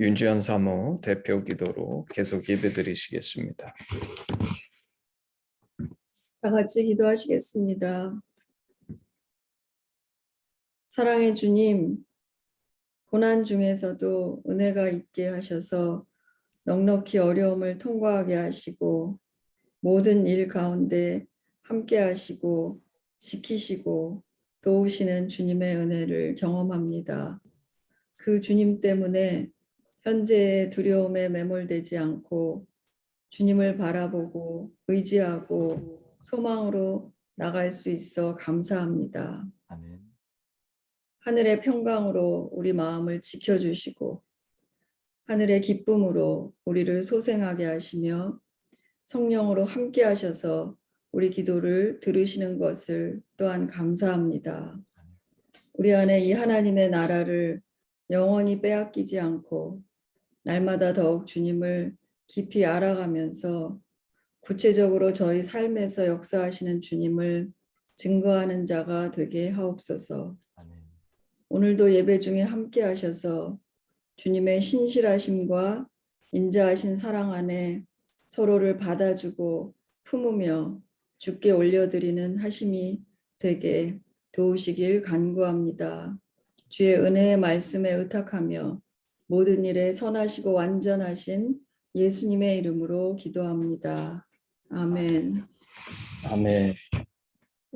윤지연 사모 대표 기도로 계속 예배드리시겠습니다. 다 같이 기도하시겠습니다. 사랑의 주님, 고난 중에서도 은혜가 있게 하셔서 넉넉히 어려움을 통과하게 하시고 모든 일 가운데 함께 하시고 지키시고 도우시는 주님의 은혜를 경험합니다. 그 주님 때문에 현재의 두려움에 매몰되지 않고 주님을 바라보고 의지하고 소망으로 나갈 수 있어 감사합니다. 아멘. 하늘의 평강으로 우리 마음을 지켜주시고 하늘의 기쁨으로 우리를 소생하게 하시며 성령으로 함께 하셔서 우리 기도를 들으시는 것을 또한 감사합니다. 우리 안에 이 하나님의 나라를 영원히 빼앗기지 않고 날마다 더욱 주님을 깊이 알아가면서 구체적으로 저희 삶에서 역사하시는 주님을 증거하는 자가 되게 하옵소서. 아멘. 오늘도 예배 중에 함께 하셔서 주님의 신실하심과 인자하신 사랑 안에 서로를 받아주고 품으며 주께 올려드리는 하심이 되게 도우시길 간구합니다. 주의 은혜의 말씀에 의탁하며 모든 일에 선하시고 완전하신 예수님의 이름으로 기도합니다. 아멘. 아멘.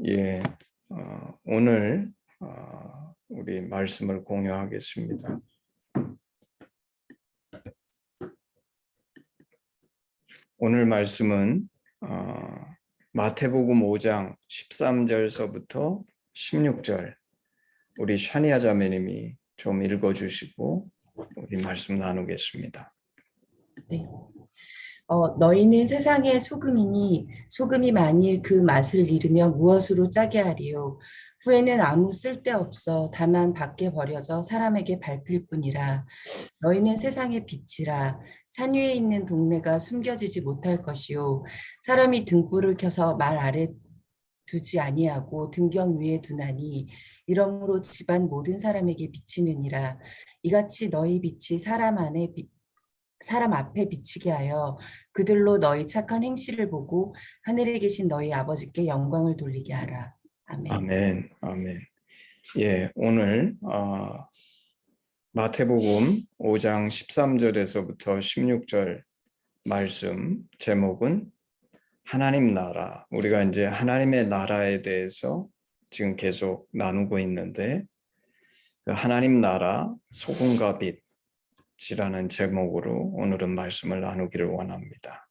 예, 오늘 우리 말씀을 공유하겠습니다. 오늘 말씀은 마태복음 5장 13절서부터 16절 우리 샤니아 자매님이 좀 읽어주시고 우리 말씀 나누겠습니다. 네. 너희는 세상의 소금이니 소금이 만일 그 맛을 잃으면 무엇으로 짜게 하리요? 후에는 아무 쓸데없어 다만 밖에 버려져 사람에게 밟힐 뿐이라. 너희는 세상의 빛이라. 산 위에 있는 동네가 숨겨지지 못할 것이요 사람이 등불을 켜서 말 아래 두지 아니하고 등경 위에 두나니 이러므로 집안 모든 사람에게 비치느니라. 이같이 너희 빛이 사람 앞에 비치게 하여 그들로 너희 착한 행실을 보고 하늘에 계신 너희 아버지께 영광을 돌리게 하라. 아멘. 아멘. 아멘. 예, 오늘 마태복음 5장 13절에서부터 16절 말씀 제목은 하나님 나라. 우리가 이제 하나님의 나라에 대해서 지금 계속 나누고 있는데 그 하나님 나라 소금과 빛이라는 제목으로 오늘은 말씀을 나누기를 원합니다.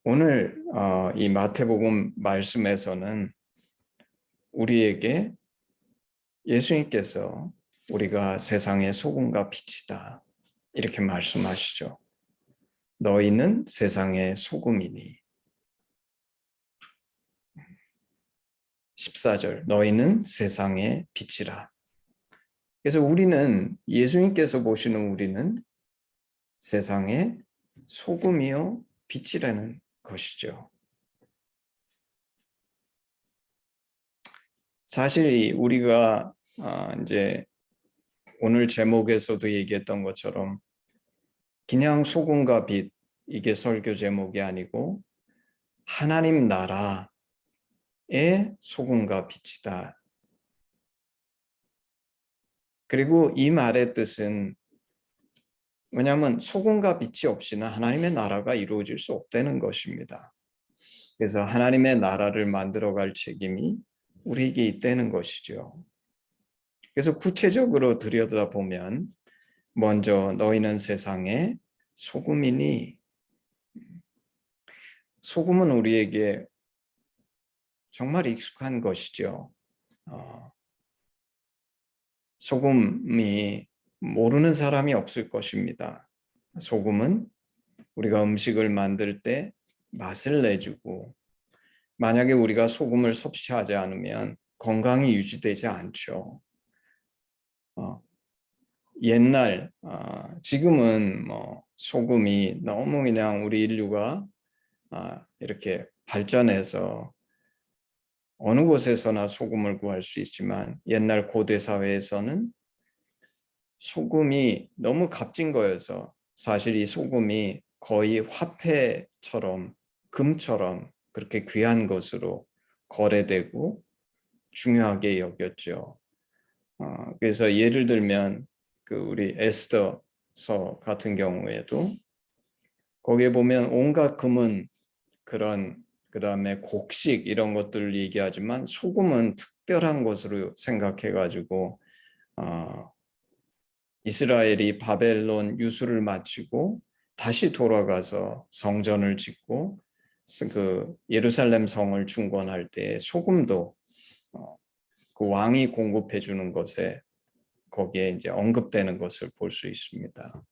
오늘 이 마태복음 말씀에서는 우리에게 예수님께서 우리가 세상의 소금과 빛이다 이렇게 말씀하시죠. 너희는 세상의 소금이니. 14절 너희는 세상의 빛이라. 그래서 우리는 예수님께서 보시는 우리는 세상의 소금이요 빛이라는 것이죠. 사실 우리가 이제 오늘 제목에서도 얘기했던 것처럼 그냥 소금과 빛 이게 설교 제목이 아니고 하나님 나라의 소금과 빛이다. 그리고 이 말의 뜻은 왜냐하면 소금과 빛이 없이는 하나님의 나라가 이루어질 수 없다는 것입니다. 그래서 하나님의 나라를 만들어갈 책임이 우리에게 있다는 것이죠. 그래서 구체적으로 들여다보면 먼저 너희는 세상의 소금이니. 소금은 우리에게 정말 익숙한 것이죠. 소금이 모르는 사람이 없을 것입니다. 소금은 우리가 음식을 만들 때 맛을 내주고 만약에 우리가 소금을 섭취하지 않으면 건강이 유지되지 않죠. 옛날 지금은 소금이 너무 그냥 우리 인류가 이렇게 발전해서 어느 곳에서나 소금을 구할 수 있지만 옛날 고대 사회에서는 소금이 너무 값진 거여서 사실 이 소금이 거의 화폐처럼 금처럼 그렇게 귀한 것으로 거래되고 중요하게 여겼죠. 그래서 예를 들면 그 우리 에스더서 같은 경우에도 거기에 보면 온갖 금은 그런 그다음에 곡식 이런 것들을 얘기하지만 소금은 특별한 것으로 생각해 가지고 이스라엘이 바벨론 유수를 마치고 다시 돌아가서 성전을 짓고 그 예루살렘 성을 중건할 때 소금도 그 왕이 공급해 주는 것에 거기에 이제 언급되는 것을 볼 수 있습니다.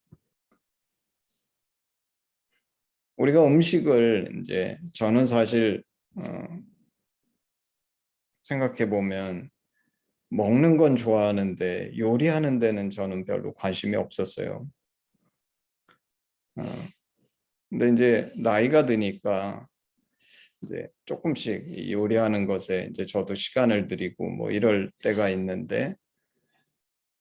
우리가 음식을 이제 저는 사실 생각해 보면 먹는 건 좋아하는데 요리하는 데는 저는 별로 관심이 없었어요. 근데 이제 나이가 드니까 이제 조금씩 요리하는 것에 이제 저도 시간을 들이고 뭐 이럴 때가 있는데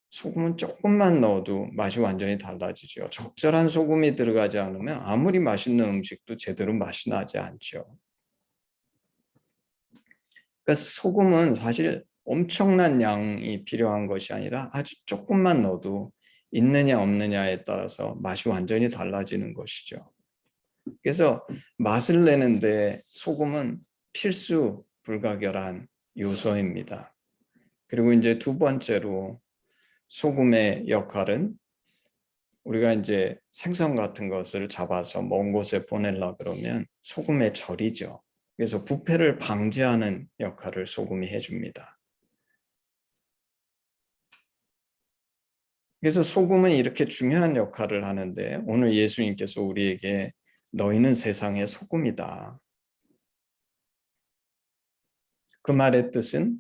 소금은 조금만 넣어도 맛이 완전히 달라지죠. 적절한 소금이 들어가지 않으면 아무리 맛있는 음식도 제대로 맛이 나지 않죠. 그러니까 소금은 사실 엄청난 양이 필요한 것이 아니라 아주 조금만 넣어도 있느냐 없느냐에 따라서 맛이 완전히 달라지는 것이죠. 그래서 맛을 내는데 소금은 필수 불가결한 요소입니다. 그리고 이제 두 번째로 소금의 역할은 우리가 이제 생선 같은 것을 잡아서 먼 곳에 보내려 그러면 소금에 절이죠. 그래서 부패를 방지하는 역할을 소금이 해줍니다. 그래서 소금은 이렇게 중요한 역할을 하는데 오늘 예수님께서 우리에게 너희는 세상의 소금이다. 그 말의 뜻은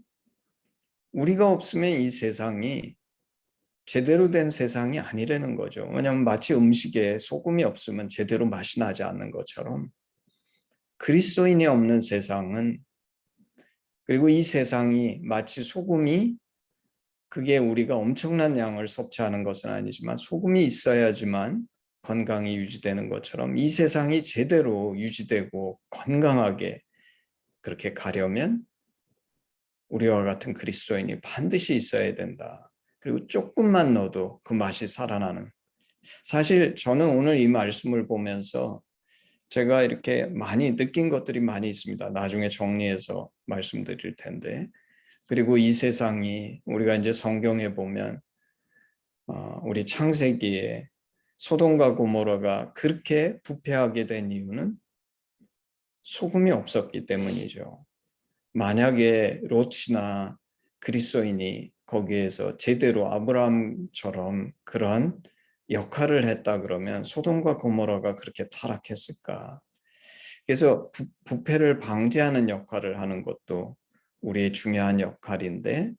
우리가 없으면 이 세상이 제대로 된 세상이 아니라는 거죠. 왜냐하면 마치 음식에 소금이 없으면 제대로 맛이 나지 않는 것처럼 그리스도인이 없는 세상은 그리고 이 세상이 마치 소금이 그게 우리가 엄청난 양을 섭취하는 것은 아니지만 소금이 있어야지만 건강이 유지되는 것처럼 이 세상이 제대로 유지되고 건강하게 그렇게 가려면 우리와 같은 그리스도인이 반드시 있어야 된다. 그리고 조금만 넣어도 그 맛이 살아나는. 사실 저는 오늘 이 말씀을 보면서 제가 이렇게 많이 느낀 것들이 많이 있습니다. 나중에 정리해서 말씀드릴 텐데. 그리고 이 세상이 우리가 이제 성경에 보면 우리 창세기에 소돔과 고모라가 그렇게 부패하게 된 이유는 소금이 없었기 때문이죠. 만약에 롯이나 그리스도인이 거기에서 제대로 아브라함처럼 그런 역할을 했다 그러면 소돔과 고모라가 그렇게 타락했을까? 그래서 부패를 방지하는 역할을 하는 것도 우리의 중요한 역할인데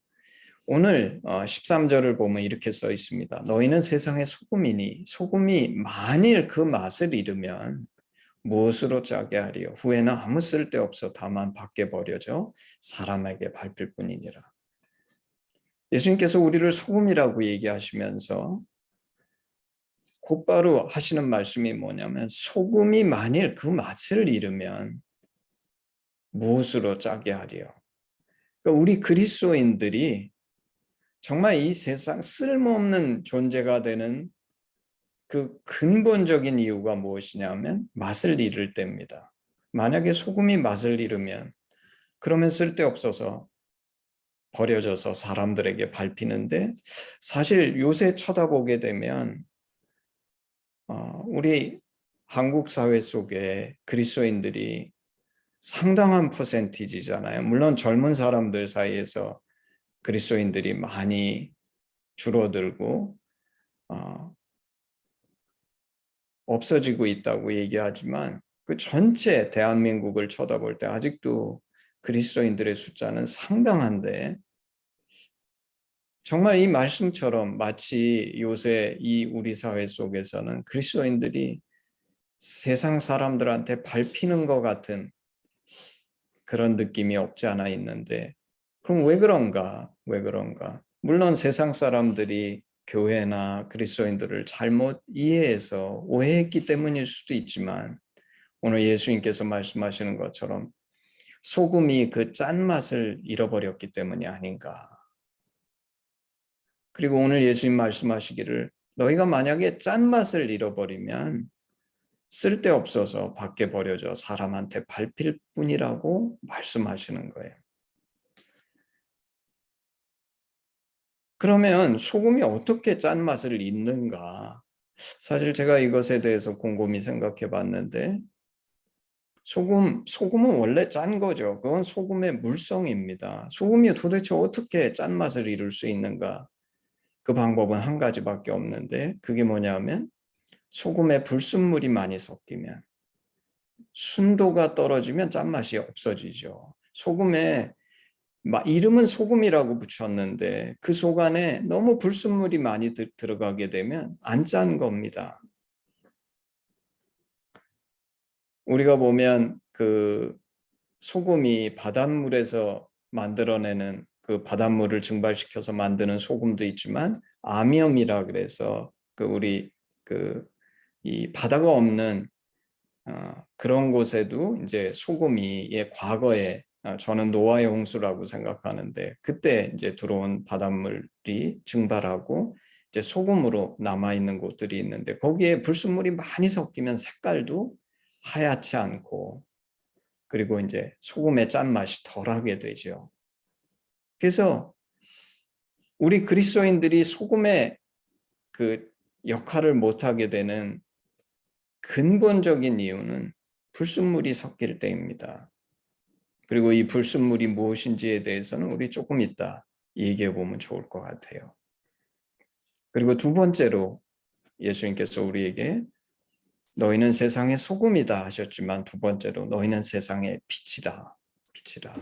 오늘 13절을 보면 이렇게 써 있습니다. 너희는 세상의 소금이니 소금이 만일 그 맛을 잃으면 무엇으로 짜게 하리요? 후에는 아무 쓸데없어 다만 밖에 버려져 사람에게 밟힐 뿐이니라. 예수님께서 우리를 소금이라고 얘기하시면서 곧바로 하시는 말씀이 뭐냐면 소금이 만일 그 맛을 잃으면 무엇으로 짜게 하리요? 그러니까 우리 그리스도인들이 정말 이 세상 쓸모없는 존재가 되는 그 근본적인 이유가 무엇이냐면 맛을 잃을 때입니다. 만약에 소금이 맛을 잃으면 그러면 쓸데없어서 버려져서 사람들에게 밟히는데 사실 요새 쳐다보게 되면 우리 한국 사회 속에 그리스도인들이 상당한 퍼센티지잖아요. 물론 젊은 사람들 사이에서 그리스도인들이 많이 줄어들고 없어지고 있다고 얘기하지만 그 전체 대한민국을 쳐다볼 때 아직도 그리스도인들의 숫자는 상당한데 정말 이 말씀처럼 마치 요새 이 우리 사회 속에서는 그리스도인들이 세상 사람들한테 밟히는 것 같은 그런 느낌이 없지 않아 있는데 그럼 왜 그런가? 왜 그런가? 물론 세상 사람들이 교회나 그리스도인들을 잘못 이해해서 오해했기 때문일 수도 있지만 오늘 예수님께서 말씀하시는 것처럼 소금이 그 짠맛을 잃어버렸기 때문이 아닌가. 그리고 오늘 예수님 말씀하시기를 너희가 만약에 짠맛을 잃어버리면 쓸데없어서 밖에 버려져 사람한테 밟힐 뿐이라고 말씀하시는 거예요. 그러면 소금이 어떻게 짠맛을 잃는가? 사실 제가 이것에 대해서 곰곰이 생각해 봤는데 소금은 원래 짠 거죠. 그건 소금의 물성입니다. 소금이 도대체 어떻게 짠맛을 이룰 수 있는가? 그 방법은 한 가지밖에 없는데 그게 뭐냐면 소금에 불순물이 많이 섞이면 순도가 떨어지면 짠맛이 없어지죠. 소금에 이름은 소금이라고 붙였는데 그 속 안에 너무 불순물이 많이 들어가게 되면 안 짠 겁니다. 우리가 보면 그 소금이 바닷물에서 만들어내는 그 바닷물을 증발시켜서 만드는 소금도 있지만 아미염이라 그래서 그 우리 그 이 바다가 없는 그런 곳에도 이제 소금이 과거에 저는 노아의 홍수라고 생각하는데 그때 이제 들어온 바닷물이 증발하고 이제 소금으로 남아 있는 곳들이 있는데 거기에 불순물이 많이 섞이면 색깔도 하얗지 않고 그리고 이제 소금의 짠맛이 덜하게 되죠. 그래서 우리 그리스도인들이 소금의 그 역할을 못하게 되는 근본적인 이유는 불순물이 섞일 때입니다. 그리고 이 불순물이 무엇인지에 대해서는 우리 조금 이따 얘기해 보면 좋을 것 같아요. 그리고 두 번째로 예수님께서 우리에게 너희는 세상의 소금이다 하셨지만 두 번째로 너희는 세상의 빛이다. 빛이다.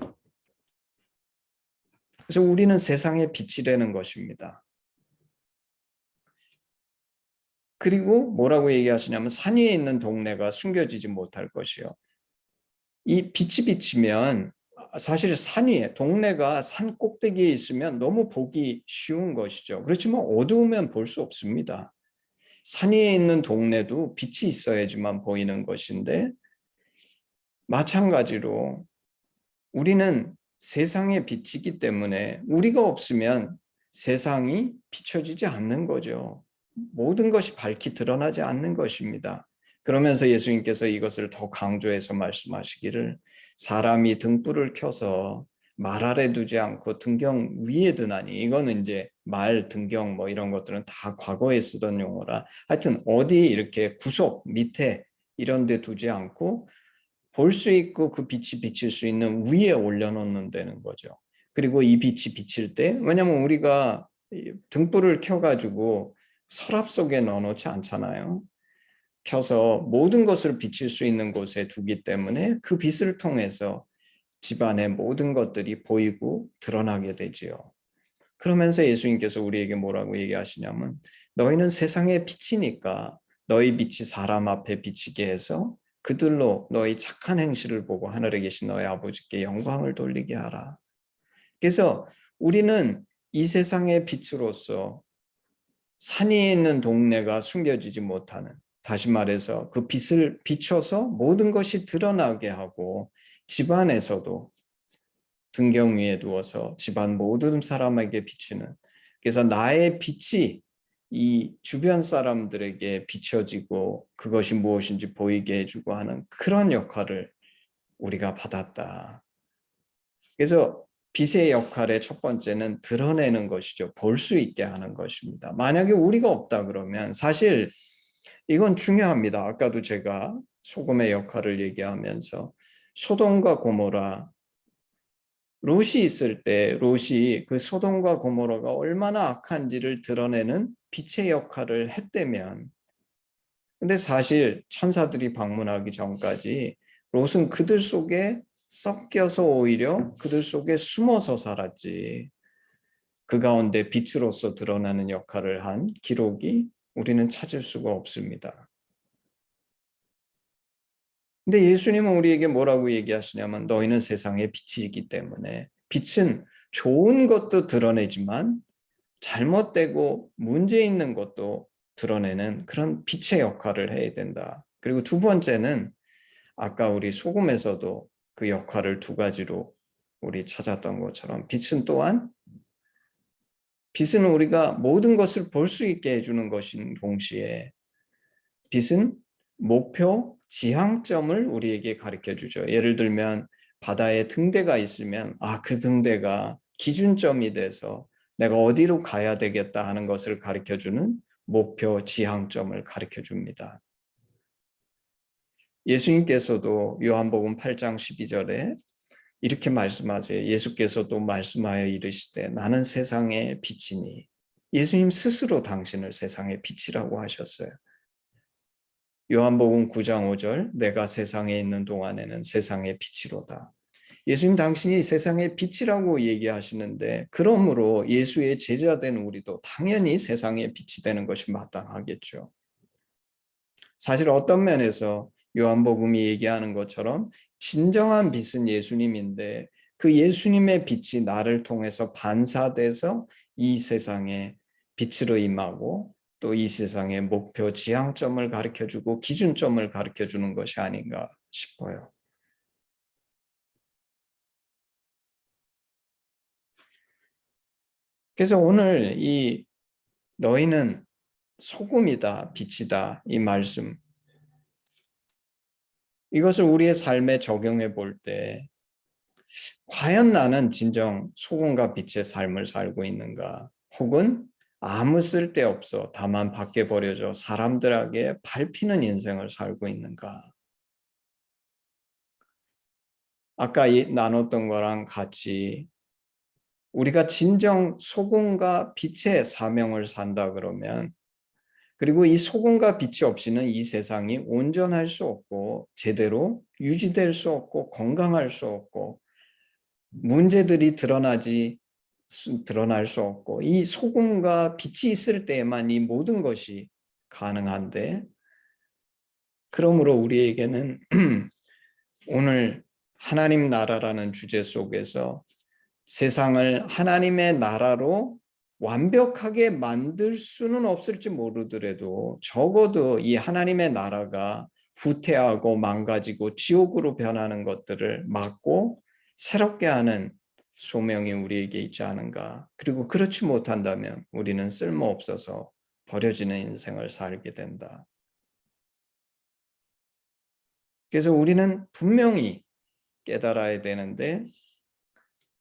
그래서 우리는 세상의 빛이라는 것입니다. 그리고 뭐라고 얘기하시냐면 산 위에 있는 동네가 숨겨지지 못할 것이요. 이 빛이 비치면 사실 산 위에 동네가 산 꼭대기에 있으면 너무 보기 쉬운 것이죠. 그렇지만 어두우면 볼 수 없습니다. 산 위에 있는 동네도 빛이 있어야지만 보이는 것인데 마찬가지로 우리는 세상의 빛이기 때문에 우리가 없으면 세상이 비춰지지 않는 거죠. 모든 것이 밝히 드러나지 않는 것입니다. 그러면서 예수님께서 이것을 더 강조해서 말씀하시기를 사람이 등불을 켜서 말 아래 두지 않고 등경 위에 드나니 이거는 이제 말, 등경 뭐 이런 것들은 다 과거에 쓰던 용어라 하여튼 어디 이렇게 구석 밑에 이런 데 두지 않고 볼 수 있고 그 빛이 비칠 수 있는 위에 올려놓는 다는 거죠. 그리고 이 빛이 비칠 때 왜냐하면 우리가 등불을 켜가지고 서랍 속에 넣어놓지 않잖아요. 켜서 모든 것을 비칠 수 있는 곳에 두기 때문에 그 빛을 통해서 집안의 모든 것들이 보이고 드러나게 되지요. 그러면서 예수님께서 우리에게 뭐라고 얘기하시냐면 너희는 세상의 빛이니까 너희 빛이 사람 앞에 비치게 해서 그들로 너희 착한 행실을 보고 하늘에 계신 너희 아버지께 영광을 돌리게 하라. 그래서 우리는 이 세상의 빛으로서 산 위에 있는 동네가 숨겨지지 못하는 다시 말해서 그 빛을 비춰서 모든 것이 드러나게 하고 집안에서도 등경 위에 두어서 집안 모든 사람에게 비치는 그래서 나의 빛이 이 주변 사람들에게 비춰지고 그것이 무엇인지 보이게 해주고 하는 그런 역할을 우리가 받았다. 그래서 빛의 역할의 첫 번째는 드러내는 것이죠. 볼 수 있게 하는 것입니다. 만약에 우리가 없다 그러면 사실 이건 중요합니다. 아까도 제가 소금의 역할을 얘기하면서 소돔과 고모라 롯이 있을 때 롯이 그 소돔과 고모라가 얼마나 악한지를 드러내는 빛의 역할을 했다면 근데 사실 천사들이 방문하기 전까지 롯은 그들 속에 섞여서 오히려 그들 속에 숨어서 살았지 그 가운데 빛으로서 드러나는 역할을 한 기록이 우리는 찾을 수가 없습니다. 근데 예수님은 우리에게 뭐라고 얘기하시냐면 너희는 세상의 빛이기 때문에 빛은 좋은 것도 드러내지만 잘못되고 문제 있는 것도 드러내는 그런 빛의 역할을 해야 된다. 그리고 두 번째는 아까 우리 소금에서도 그 역할을 두 가지로 우리 찾았던 것처럼 빛은 우리가 모든 것을 볼 수 있게 해주는 것인 동시에 빛은 목표, 지향점을 우리에게 가르쳐 주죠. 예를 들면 바다에 등대가 있으면 그 등대가 기준점이 돼서 내가 어디로 가야 되겠다 하는 것을 가르쳐 주는 목표, 지향점을 가르쳐 줍니다. 예수님께서도 요한복음 8장 12절에 이렇게 말씀하세요. 예수께서도 말씀하여 이르시되 나는 세상의 빛이니. 예수님 스스로 당신을 세상의 빛이라고 하셨어요. 요한복음 9장 5절 내가 세상에 있는 동안에는 세상의 빛이로다. 예수님 당신이 세상의 빛이라고 얘기하시는데 그러므로 예수의 제자된 우리도 당연히 세상의 빛이 되는 것이 마땅하겠죠. 사실 어떤 면에서 요한복음이 얘기하는 것처럼 진정한 빛은 예수님인데 그 예수님의 빛이 나를 통해서 반사돼서 이 세상에 빛으로 임하고 또 이 세상의 목표 지향점을 가르쳐주고 기준점을 가르쳐주는 것이 아닌가 싶어요. 그래서 오늘 이 너희는 소금이다, 빛이다 이 말씀 이것을 우리의 삶에 적용해 볼 때 과연 나는 진정 소금과 빛의 삶을 살고 있는가? 혹은 아무 쓸데없어 다만 밖에 버려져 사람들에게 밟히는 인생을 살고 있는가? 아까 나눴던 거랑 같이 우리가 진정 소금과 빛의 사명을 산다 그러면 그리고 이 소금과 빛이 없이는 이 세상이 온전할 수 없고 제대로 유지될 수 없고 건강할 수 없고 문제들이 드러날 수 없고 이 소금과 빛이 있을 때에만 이 모든 것이 가능한데 그러므로 우리에게는 오늘 하나님 나라라는 주제 속에서 세상을 하나님의 나라로 완벽하게 만들 수는 없을지 모르더라도 적어도 이 하나님의 나라가 후퇴하고 망가지고 지옥으로 변하는 것들을 막고 새롭게 하는 소명이 우리에게 있지 않은가. 그리고 그렇지 못한다면 우리는 쓸모없어서 버려지는 인생을 살게 된다. 그래서 우리는 분명히 깨달아야 되는데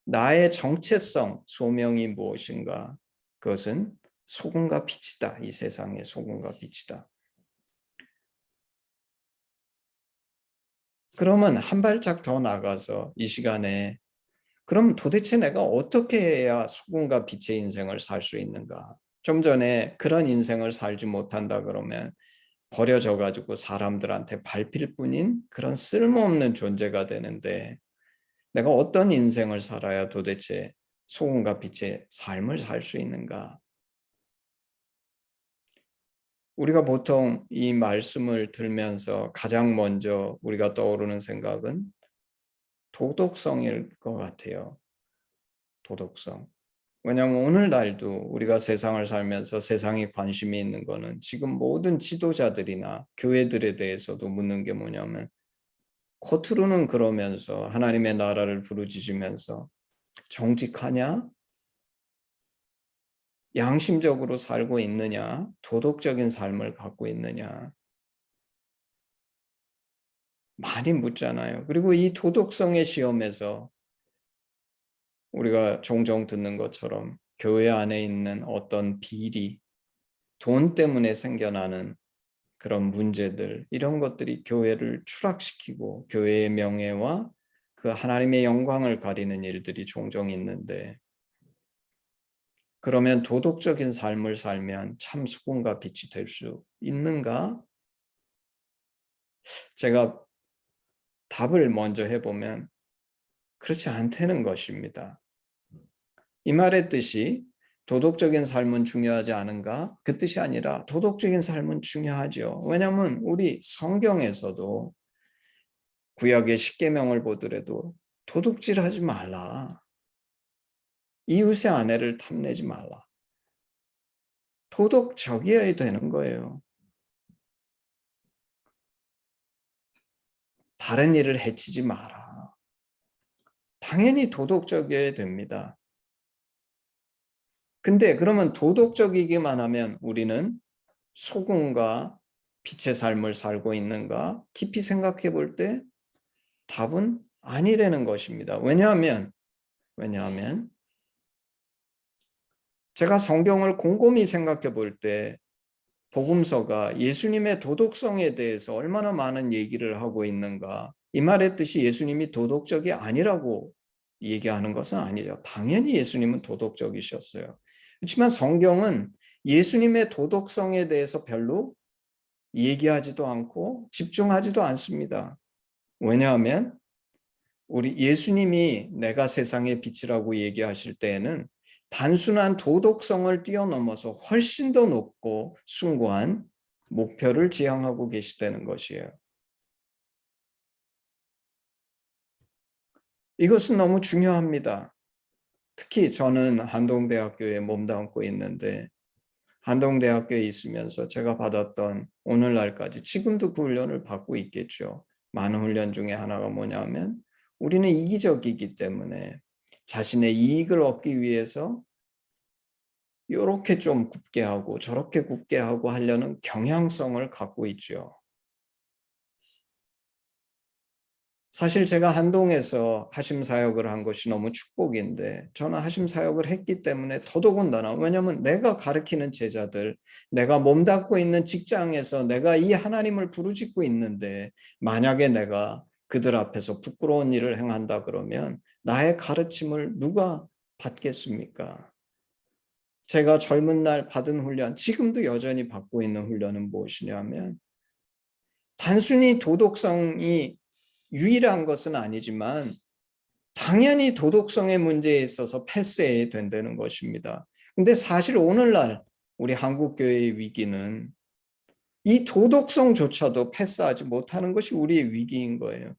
나의 정체성, 소명이 무엇인가? 그것은 소금과 빛이다. 이 세상의 소금과 빛이다. 그러면 한 발짝 더 나가서 이 시간에 그럼 도대체 내가 어떻게 해야 소금과 빛의 인생을 살 수 있는가? 좀 전에 그런 인생을 살지 못한다 그러면 버려져 가지고 사람들한테 밟힐 뿐인 그런 쓸모없는 존재가 되는데 내가 어떤 인생을 살아야 도대체 소금과 빛의 삶을 살 수 있는가? 우리가 보통 이 말씀을 들면서 가장 먼저 우리가 떠오르는 생각은 도덕성일 것 같아요. 도덕성. 왜냐하면 오늘날도 우리가 세상을 살면서 세상에 관심이 있는 거는 지금 모든 지도자들이나 교회들에 대해서도 묻는 게 뭐냐면 겉으로는 그러면서 하나님의 나라를 부르짖으면서 정직하냐? 양심적으로 살고 있느냐? 도덕적인 삶을 갖고 있느냐? 많이 묻잖아요. 그리고 이 도덕성의 시험에서 우리가 종종 듣는 것처럼 교회 안에 있는 어떤 비리, 돈 때문에 생겨나는 그런 문제들, 이런 것들이 교회를 추락시키고 교회의 명예와 그 하나님의 영광을 가리는 일들이 종종 있는데 그러면 도덕적인 삶을 살면 참 소금과 빛이 될 수 있는가? 제가 답을 먼저 해보면 그렇지 않다는 것입니다. 이 말의 뜻이 도덕적인 삶은 중요하지 않은가? 그 뜻이 아니라 도덕적인 삶은 중요하죠. 왜냐하면 우리 성경에서도 구약의 십계명을 보더라도 도둑질하지 말라. 이웃의 아내를 탐내지 말라. 도덕적이어야 되는 거예요. 다른 일을 해치지 마라. 당연히 도덕적이어야 됩니다. 근데 그러면 도덕적이기만 하면 우리는 소금과 빛의 삶을 살고 있는가? 깊이 생각해 볼 때 답은 아니라는 것입니다. 왜냐하면 제가 성경을 곰곰이 생각해 볼 때 복음서가 예수님의 도덕성에 대해서 얼마나 많은 얘기를 하고 있는가. 이 말의 뜻이 예수님이 도덕적이 아니라고 얘기하는 것은 아니죠. 당연히 예수님은 도덕적이셨어요. 그렇지만 성경은 예수님의 도덕성에 대해서 별로 얘기하지도 않고 집중하지도 않습니다. 왜냐하면 우리 예수님이 내가 세상의 빛이라고 얘기하실 때에는 단순한 도덕성을 뛰어넘어서 훨씬 더 높고 숭고한 목표를 지향하고 계시다는 것이에요. 이것은 너무 중요합니다. 특히 저는 한동대학교에 몸담고 있는데 한동대학교에 있으면서 제가 받았던 오늘날까지 지금도 그 훈련을 받고 있겠죠. 많은 훈련 중에 하나가 뭐냐면 우리는 이기적이기 때문에 자신의 이익을 얻기 위해서 이렇게 좀 굽게 하고 저렇게 굽게 하고 하려는 경향성을 갖고 있죠. 사실 제가 한동에서 하심 사역을 한 것이 너무 축복인데 저는 하심 사역을 했기 때문에 더더군다나 왜냐하면 내가 가르치는 제자들, 내가 몸담고 있는 직장에서 내가 이 하나님을 부르짖고 있는데 만약에 내가 그들 앞에서 부끄러운 일을 행한다 그러면 나의 가르침을 누가 받겠습니까? 제가 젊은 날 받은 훈련, 지금도 여전히 받고 있는 훈련은 무엇이냐면 단순히 도덕성이 유일한 것은 아니지만 당연히 도덕성의 문제에 있어서 패스해야 된다는 것입니다. 근데 사실 오늘날 우리 한국교회의 위기는 이 도덕성조차도 패스하지 못하는 것이 우리의 위기인 거예요.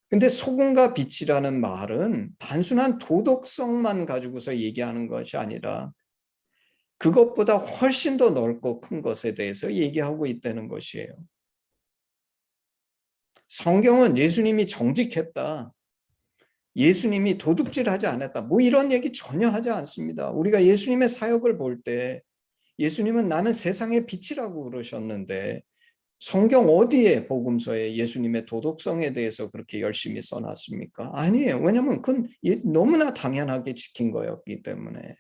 근데 소금과 빛이라는 말은 단순한 도덕성만 가지고서 얘기하는 것이 아니라 그것보다 훨씬 더 넓고 큰 것에 대해서 얘기하고 있다는 것이에요. 성경은 예수님이 정직했다. 예수님이 도둑질하지 않았다. 뭐 이런 얘기 전혀 하지 않습니다. 우리가 예수님의 사역을 볼 때 예수님은 나는 세상의 빛이라고 그러셨는데 성경 어디에 복음서에 예수님의 도덕성에 대해서 그렇게 열심히 써놨습니까? 아니에요. 왜냐하면 그건 너무나 당연하게 지킨 거였기 때문에.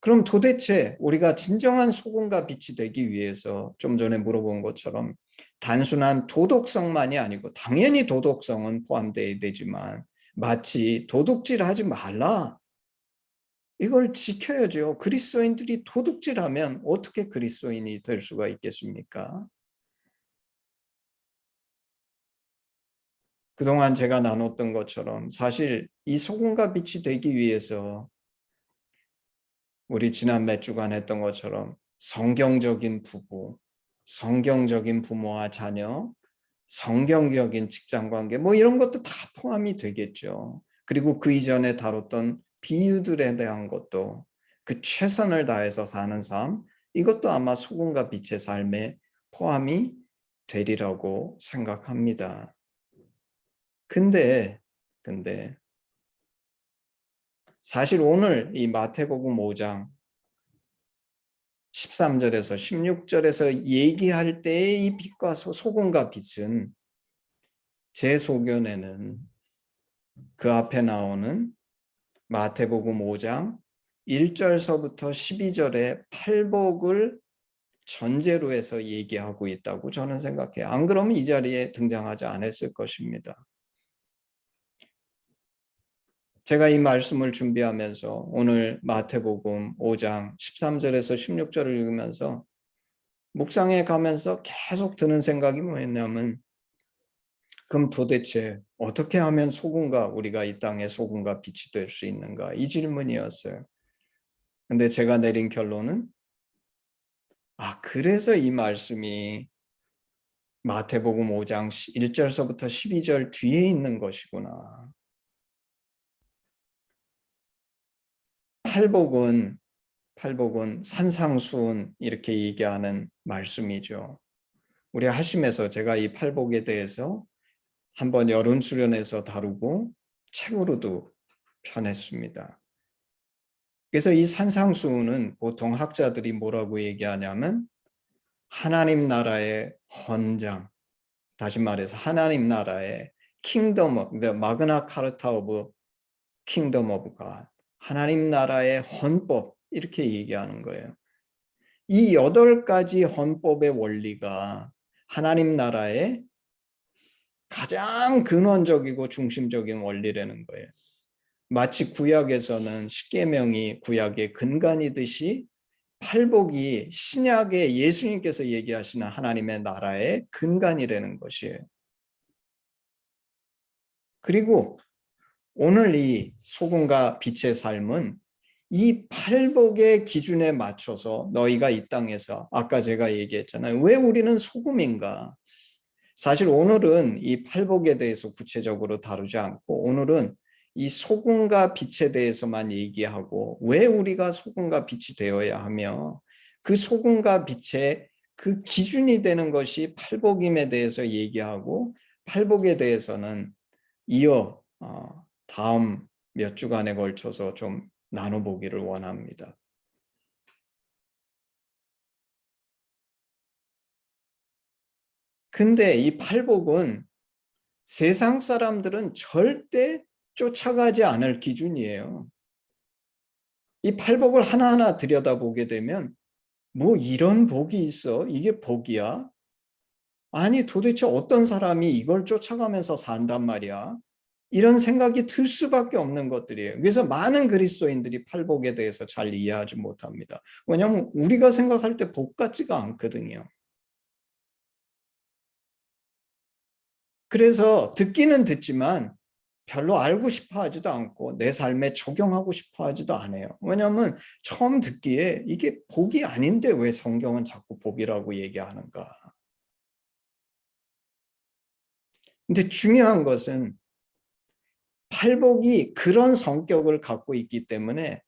그럼 도대체 우리가 진정한 소금과 빛이 되기 위해서 좀 전에 물어본 것처럼 단순한 도덕성만이 아니고 당연히 도덕성은 포함되어야 되지만 마치 도둑질하지 말라. 이걸 지켜야죠. 그리스도인들이 도둑질하면 어떻게 그리스도인이 될 수가 있겠습니까? 그동안 제가 나눴던 것처럼 사실 이 소금과 빛이 되기 위해서 우리 지난 몇 주간 했던 것처럼 성경적인 부부, 성경적인 부모와 자녀, 성경적인 직장관계 뭐 이런 것도 다 포함이 되겠죠. 그리고 그 이전에 다뤘던 비유들에 대한 것도 그 최선을 다해서 사는 삶 이것도 아마 소금과 빛의 삶에 포함이 되리라고 생각합니다. 근데 사실 오늘 이 마태복음 5장 13절에서 16절에서 얘기할 때의 이 빛과 소금과 빛은 제 소견에는 그 앞에 나오는 마태복음 5장 1절서부터 12절의 팔복을 전제로 해서 얘기하고 있다고 저는 생각해요. 안 그러면 이 자리에 등장하지 않았을 것입니다. 제가 이 말씀을 준비하면서 오늘 마태복음 5장 13절에서 16절을 읽으면서 묵상해 가면서 계속 드는 생각이 뭐였냐면 그럼 도대체 어떻게 하면 소금과 우리가 이 땅에 소금과 빛이 될 수 있는가 이 질문이었어요. 근데 제가 내린 결론은 그래서 이 말씀이 마태복음 5장 1절서부터 12절 뒤에 있는 것이구나. 팔복은 산상수훈 이렇게 얘기하는 말씀이죠. 우리 하심에서 제가 이 팔복에 대해서 한번 여론 수련에서 다루고 책으로도 펴냈습니다. 그래서 이 산상수훈은 보통 학자들이 뭐라고 얘기하냐면 하나님 나라의 헌장, 다시 말해서 하나님 나라의 킹덤, the 마그나 카르타 오브 킹덤 오브 갓, 하나님 나라의 헌법 이렇게 얘기하는 거예요. 이 8가지 헌법의 원리가 하나님 나라의 가장 근원적이고 중심적인 원리라는 거예요. 마치 구약에서는 십계명이 구약의 근간이듯이 팔복이 신약의 예수님께서 얘기하시는 하나님의 나라의 근간이라는 것이에요. 그리고 오늘 이 소금과 빛의 삶은 이 팔복의 기준에 맞춰서 너희가 이 땅에서 아까 제가 얘기했잖아요. 왜 우리는 소금인가? 사실 오늘은 이 팔복에 대해서 구체적으로 다루지 않고 오늘은 이 소금과 빛에 대해서만 얘기하고 왜 우리가 소금과 빛이 되어야 하며 그 소금과 빛의 그 기준이 되는 것이 팔복임에 대해서 얘기하고 팔복에 대해서는 이어 다음 몇 주간에 걸쳐서 좀 나눠보기를 원합니다. 근데 이 팔복은 세상 사람들은 절대 쫓아가지 않을 기준이에요. 이 팔복을 하나하나 들여다보게 되면 뭐 이런 복이 있어? 이게 복이야? 아니 도대체 어떤 사람이 이걸 쫓아가면서 산단 말이야? 이런 생각이 들 수밖에 없는 것들이에요. 그래서 많은 그리스도인들이 팔복에 대해서 잘 이해하지 못합니다. 왜냐하면 우리가 생각할 때 복 같지가 않거든요. 그래서 듣기는 듣지만 별로 알고 싶어 하지도 않고 내 삶에 적용하고 싶어 하지도 않아요. 왜냐하면 처음 듣기에 이게 복이 아닌데 왜 성경은 자꾸 복이라고 얘기하는가. 근데 중요한 것은 팔복이 그런 성격을 갖고 있기 때문에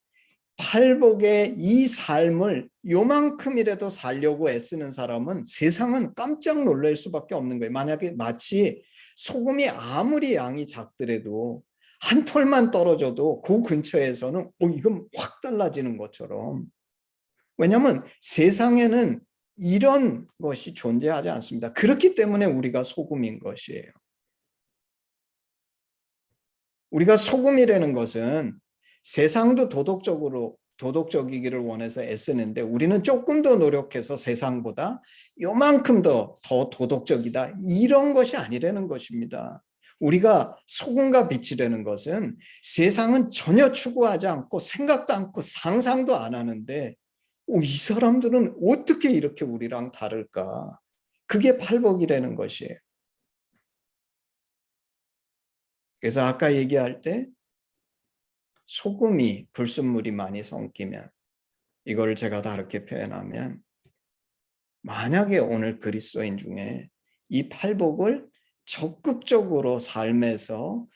팔복의 이 삶을 요만큼이라도 살려고 애쓰는 사람은 세상은 깜짝 놀랄 수밖에 없는 거예요. 만약에 마치 소금이 아무리 양이 작더라도 한 톨만 떨어져도 그 근처에서는 이건 확 달라지는 것처럼. 왜냐하면 세상에는 이런 것이 존재하지 않습니다. 그렇기 때문에 우리가 소금인 것이에요. 우리가 소금이라는 것은 세상도 도덕적이기를 원해서 애쓰는데 우리는 조금 더 노력해서 세상보다 요만큼 더 도덕적이다 이런 것이 아니라는 것입니다. 우리가 소금과 빛이라는 것은 세상은 전혀 추구하지 않고 생각도 않고 상상도 안 하는데 이 사람들은 어떻게 이렇게 우리랑 다를까? 그게 팔복이라는 것이에요. 그래서 아까 얘기할 때 소금이 불순물이 많이 섞이면 이걸 제가 다르게 표현하면 만약에 오늘 그리스도인 중에 이 팔복을 적극적으로 삶에서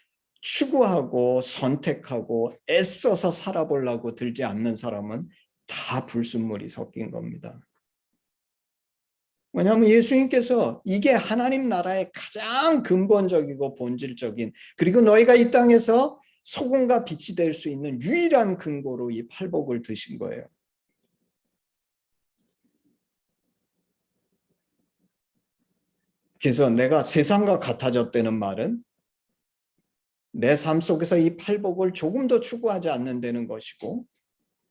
추구하고 선택하고 애써서 살아보려고 들지 않는 사람은 다 불순물이 섞인 겁니다. 왜냐하면 예수님께서 이게 하나님 나라의 가장 근본적이고 본질적인 그리고 너희가 이 땅에서 소금과 빛이 될 수 있는 유일한 근거로 이 팔복을 드신 거예요. 그래서 내가 세상과 같아졌다는 말은 내 삶 속에서 이 팔복을 조금 더 추구하지 않는다는 것이고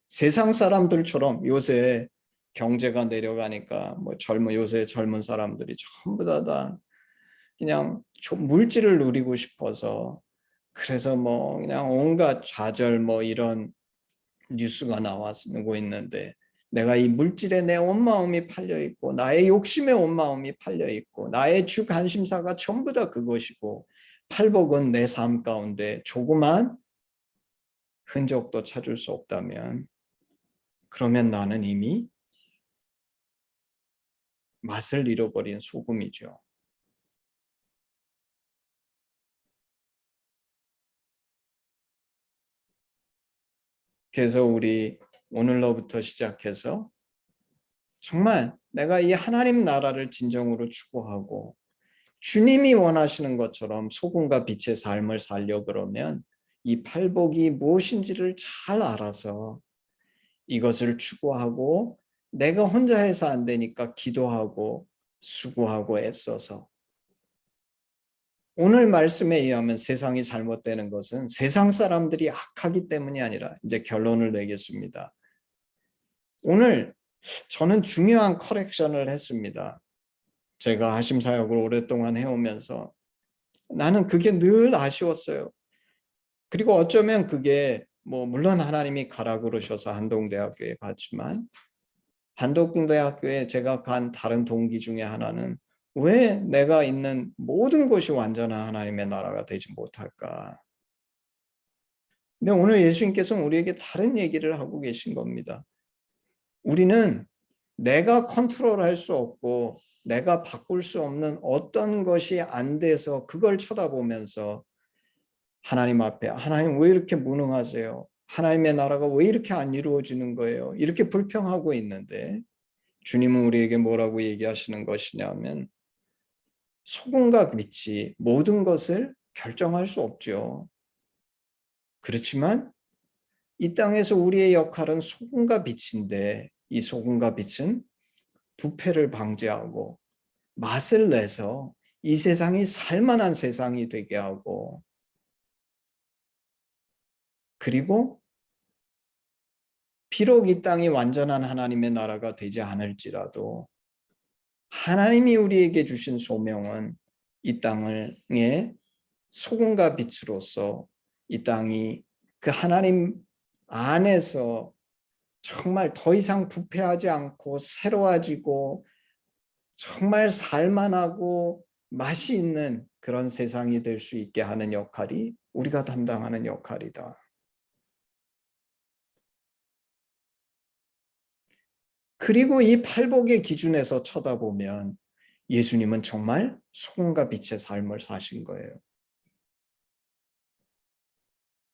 세상 사람들처럼 요새 경제가 내려가니까 요새 젊은 사람들이 전부 다 그냥 물질을 누리고 싶어서 그래서 그냥 온갖 좌절 이런 뉴스가 나오고 있는데 내가 이 물질에 내 온 마음이 팔려 있고 나의 욕심에 온 마음이 팔려 있고 나의 주 관심사가 전부 다 그것이고 팔복은 내 삶 가운데 조그만 흔적도 찾을 수 없다면 그러면 나는 이미 맛을 잃어버린 소금이죠. 그래서 우리 오늘로부터 시작해서 정말 내가 이 하나님 나라를 진정으로 추구하고 주님이 원하시는 것처럼 소금과 빛의 삶을 살려 그러면 이 팔복이 무엇인지를 잘 알아서 이것을 추구하고 내가 혼자 해서 안 되니까 기도하고 수고하고 애써서 오늘 말씀에 의하면 세상이 잘못되는 것은 세상 사람들이 악하기 때문이 아니라 이제 결론을 내겠습니다. 오늘 저는 중요한 커렉션을 했습니다. 제가 하심 사역을 오랫동안 해오면서 나는 그게 늘 아쉬웠어요. 그리고 어쩌면 그게 물론 하나님이 가라 그러셔서 한동대학교에 갔지만 한동대학교에 제가 간 다른 동기 중에 하나는 왜 내가 있는 모든 곳이 완전한 하나님의 나라가 되지 못할까? 근데 오늘 예수님께서는 우리에게 다른 얘기를 하고 계신 겁니다. 우리는 내가 컨트롤할 수 없고 내가 바꿀 수 없는 어떤 것이 안 돼서 그걸 쳐다보면서 하나님 앞에 하나님 왜 이렇게 무능하세요? 하나님의 나라가 왜 이렇게 안 이루어지는 거예요? 이렇게 불평하고 있는데 주님은 우리에게 뭐라고 얘기하시는 것이냐면 소금과 빛이 모든 것을 결정할 수 없죠. 그렇지만 이 땅에서 우리의 역할은 소금과 빛인데 이 소금과 빛은 부패를 방지하고 맛을 내서 이 세상이 살만한 세상이 되게 하고 그리고 비록 이 땅이 완전한 하나님의 나라가 되지 않을지라도 하나님이 우리에게 주신 소명은 이 땅을 소금과 빛으로서 이 땅이 그 하나님 안에서 정말 더 이상 부패하지 않고 새로워지고 정말 살만하고 맛이 있는 그런 세상이 될 수 있게 하는 역할이 우리가 담당하는 역할이다. 그리고 이 팔복의 기준에서 쳐다보면 예수님은 정말 소금과 빛의 삶을 사신 거예요.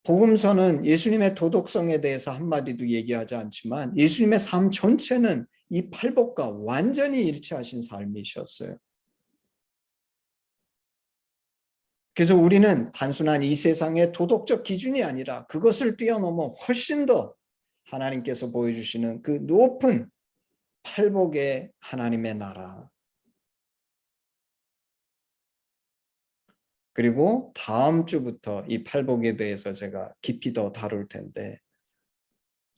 복음서는 예수님의 도덕성에 대해서 한마디도 얘기하지 않지만 예수님의 삶 전체는 이 팔복과 완전히 일치하신 삶이셨어요. 그래서 우리는 단순한 이 세상의 도덕적 기준이 아니라 그것을 뛰어넘어 훨씬 더 하나님께서 보여주시는 그 높은 팔복의 하나님의 나라. 그리고 다음 주부터 이 팔복에 대해서 제가 깊이 더 다룰 텐데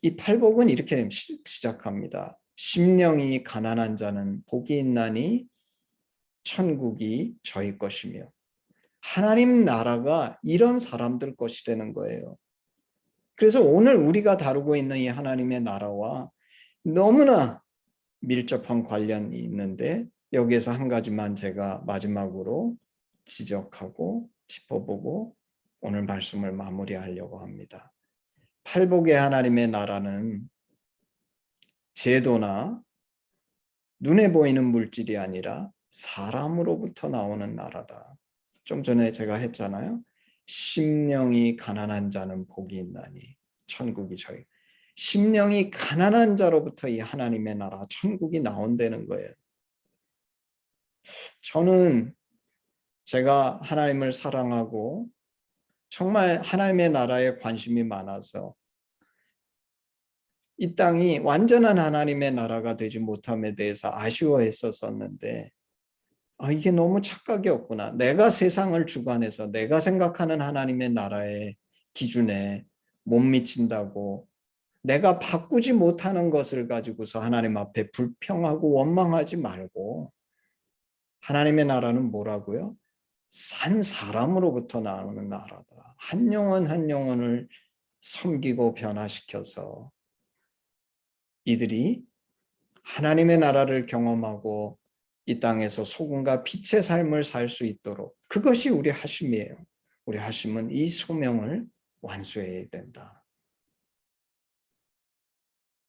이 팔복은 이렇게 시작합니다. 심령이 가난한 자는 복이 있나니 천국이 저희 것이며 하나님 나라가 이런 사람들 것이 되는 거예요. 그래서 오늘 우리가 다루고 있는 이 하나님의 나라와 너무나 밀접한 관련이 있는데 여기에서 한 가지만 제가 마지막으로 지적하고 짚어보고 오늘 말씀을 마무리하려고 합니다. 팔복의 하나님의 나라는 제도나 눈에 보이는 물질이 아니라 사람으로부터 나오는 나라다. 좀 전에 제가 했잖아요. 심령이 가난한 자는 복이 있나니 천국이 저희. 심령이 가난한 자로부터 이 하나님의 나라 천국이 나온다는 거예요. 저는 제가 하나님을 사랑하고 정말 하나님의 나라에 관심이 많아서 이 땅이 완전한 하나님의 나라가 되지 못함에 대해서 아쉬워했었는데 이게 너무 착각이었구나. 내가 세상을 주관해서 내가 생각하는 하나님의 나라의 기준에 못 미친다고 내가 바꾸지 못하는 것을 가지고서 하나님 앞에 불평하고 원망하지 말고 하나님의 나라는 뭐라고요? 산 사람으로부터 나오는 나라다. 한 영혼 한 영혼을 섬기고 변화시켜서 이들이 하나님의 나라를 경험하고 이 땅에서 소금과 빛의 삶을 살 수 있도록 그것이 우리 하심이에요. 우리 하심은 이 소명을 완수해야 된다.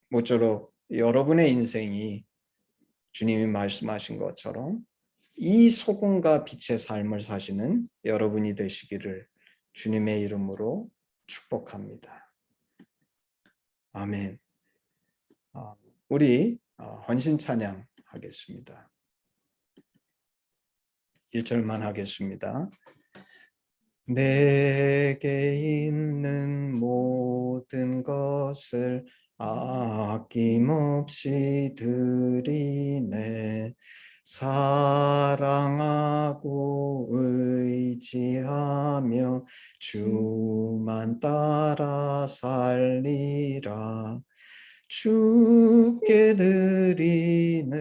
모쪼록 여러분의 인생이 주님이 말씀하신 것처럼 이 소금과 빛의 삶을 사시는 여러분이 되시기를 주님의 이름으로 축복합니다. 아멘. 우리 헌신 찬양 하겠습니다. 1절만 하겠습니다. 내게 있는 모든 것을 아낌없이 드리네. 사랑하고 의지하며 주만 따라 살리라. 주께 드리네.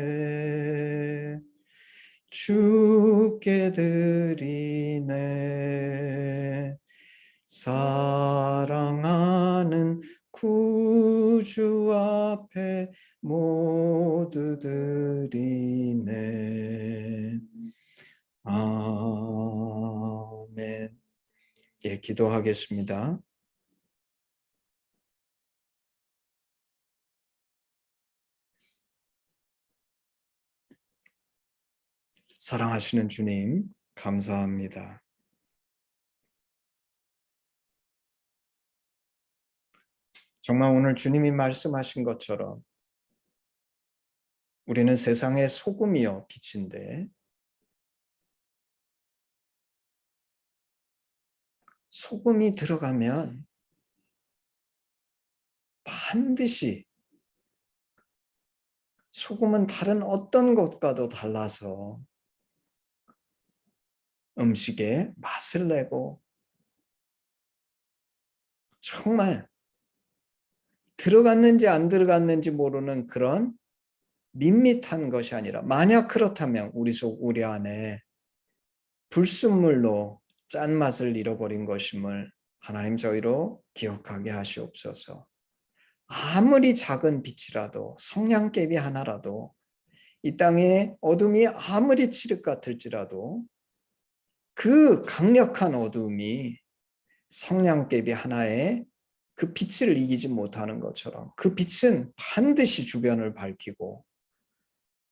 주께 드리네. 사랑하는 구주 앞에 모두 드리네. 아멘. 예, 기도하겠습니다. 사랑하시는 주님, 감사합니다. 정말 오늘 주님이 말씀하신 것처럼 우리는 세상의 소금이요 빛인데 소금이 들어가면 반드시 소금은 다른 어떤 것과도 달라서 음식에 맛을 내고 정말 들어갔는지 안 들어갔는지 모르는 그런 밋밋한 것이 아니라 만약 그렇다면 우리 안에 불순물로 짠맛을 잃어버린 것임을 하나님 저희로 기억하게 하시옵소서. 아무리 작은 빛이라도 성냥개비 하나라도 이 땅에 어둠이 아무리 칠흑 같을지라도 그 강력한 어둠이 성냥개비 하나에 그 빛을 이기지 못하는 것처럼 그 빛은 반드시 주변을 밝히고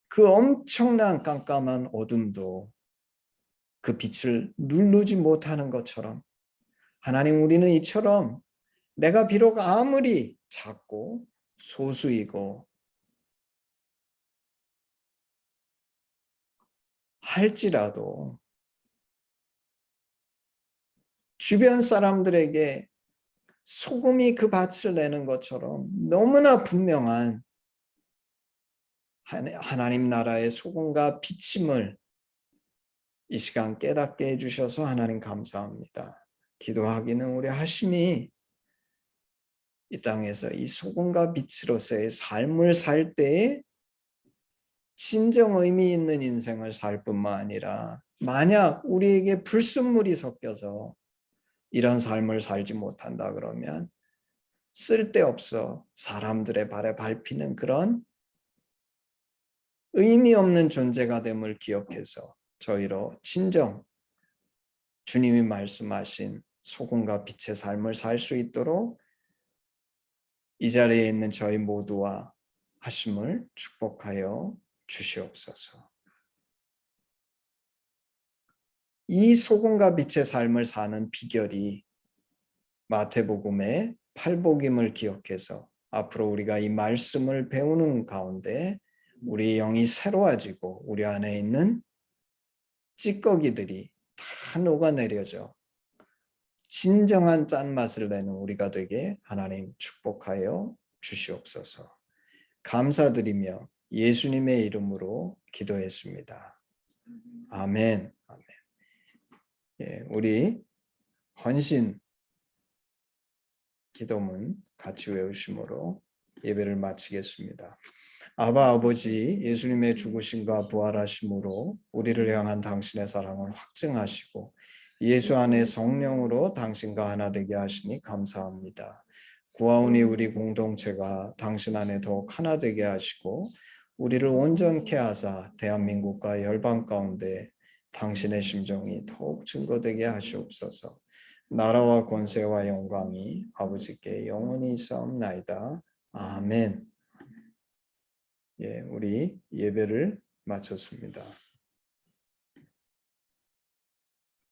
그 엄청난 깜깜한 어둠도 그 빛을 누르지 못하는 것처럼 하나님 우리는 이처럼 내가 비록 아무리 작고 소수이고 할지라도 주변 사람들에게 소금이 그 빛을 내는 것처럼 너무나 분명한 하나님 나라의 소금과 빛임을 이 시간 깨닫게 해주셔서 하나님 감사합니다. 기도하기는 우리 하심이 이 땅에서 이 소금과 빛으로서의 삶을 살 때에 진정 의미 있는 인생을 살 뿐만 아니라 만약 우리에게 불순물이 섞여서 이런 삶을 살지 못한다 그러면 쓸데없어 사람들의 발에 밟히는 그런 의미 없는 존재가 됨을 기억해서 저희로 진정 주님이 말씀하신 소금과 빛의 삶을 살 수 있도록 이 자리에 있는 저희 모두와 하심을 축복하여 주시옵소서. 이 소금과 빛의 삶을 사는 비결이 마태복음의 팔복임을 기억해서 앞으로 우리가 이 말씀을 배우는 가운데 우리의 영이 새로워지고 우리 안에 있는 찌꺼기들이 다 녹아내려져 진정한 짠맛을 내는 우리가 되게 하나님 축복하여 주시옵소서. 감사드리며 예수님의 이름으로 기도했습니다. 아멘. 아멘. 예, 우리 헌신 기도문 같이 외우심으로 예배를 마치겠습니다. 아바 아버지, 예수님의 죽으심과 부활하심으로 우리를 향한 당신의 사랑을 확증하시고 예수 안에 성령으로 당신과 하나 되게 하시니 감사합니다. 구하오니 우리 공동체가 당신 안에 더욱 하나 되게 하시고 우리를 온전케 하사 대한민국과 열방 가운데 당신의 심정이 더욱 증거되게 하시옵소서. 나라와 권세와 영광이 아버지께 영원히 있사옵나이다. 아멘. 우리 예배를 마쳤습니다.